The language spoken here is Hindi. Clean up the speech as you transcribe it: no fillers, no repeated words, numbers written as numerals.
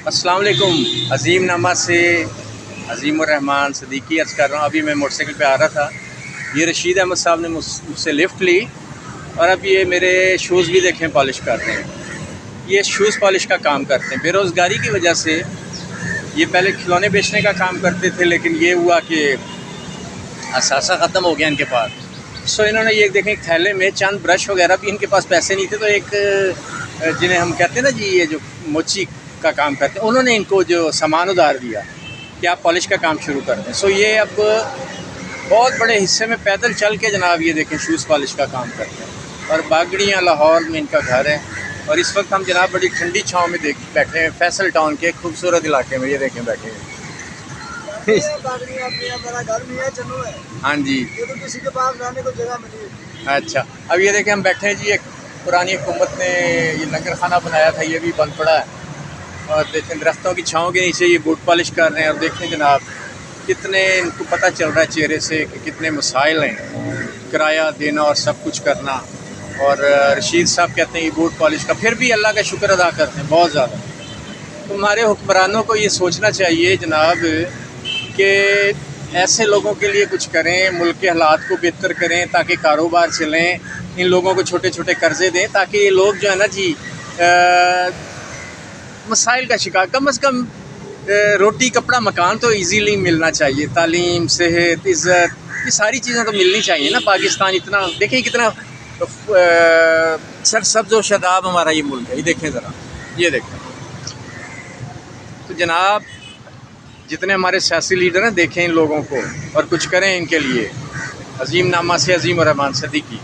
अस्सलाम वालेकुम। अज़ीम नामा से अज़ीम रहमान सदीकी अर्ज़ कर रहा हूँ। अभी मैं मोटरसाइकिल पे आ रहा था, ये रशीद अहमद साहब ने मुझसे लिफ़्ट ली और अब ये मेरे शूज़ भी देखें पॉलिश कर रहे हैं। ये शूज़ पॉलिश का काम करते हैं। बेरोज़गारी की वजह से ये पहले खिलौने बेचने का काम करते थे, लेकिन ये हुआ कि असासा ख़त्म हो गया इनके पास। सो इन्होंने ये देखें थैले में चंद ब्रश वगैरह भी, इनके पास पैसे नहीं थे तो एक जिन्हें हम कहते हैं ना जी, ये जो मोची का काम करते हैं, उन्होंने इनको जो सामान उधार दिया कि आप पॉलिश का काम शुरू कर दें। सो ये अब बहुत बड़े हिस्से में पैदल चल के जनाब ये देखें शूज़ पॉलिश का काम करते हैं। और बागड़ियाँ लाहौर में इनका घर है। और इस वक्त हम जनाब बड़ी ठंडी छाँव में बैठे हैं फैसल टाउन के खूबसूरत इलाके में, ये देखें बैठे हैं। मेरा घर भी है, चन्नू है। हाँ जी, ये तो किसी के पास रहने को जगह मिली। अच्छा। अब ये देखें हम बैठे हैं जी, एक पुरानी हुकूमत ने ये लंगर खाना बनाया था, ये भी बंद पड़ा है। और देखें दरख्तों की छाँव के नीचे ये बूट पॉलिश कर रहे हैं। और देखें जनाब कितने इनको पता चल रहा है चेहरे से कि कितने मसाइल हैं, किराया देना और सब कुछ करना। और रशीद साहब कहते हैं ये बूट पॉलिश का, फिर भी अल्लाह का शुक्र अदा करते हैं बहुत ज़्यादा। तो हमारे हुक्मरानों को ये सोचना चाहिए जनाब कि ऐसे लोगों के लिए कुछ करें, मुल्क के हालात को बेहतर करें ताकि कारोबार चलें। इन लोगों को छोटे छोटे कर्ज़े दें ताकि ये लोग जो है ना जी मसाइल का शिकार, कम अज़ कम रोटी कपड़ा मकान तो इजीली मिलना चाहिए। तालीम, सेहत, इज़्ज़त, ये सारी चीज़ें तो मिलनी चाहिए ना। पाकिस्तान इतना देखिए कितना सरसब्ज़ व शादाब हमारा ये मुल्क है। ये देखें ज़रा, ये देखें। तो जनाब जितने हमारे सियासी लीडर हैं देखें इन लोगों को और कुछ करें इनके लिए। अज़ीम नामा से अज़ीम रहमान सदीकी।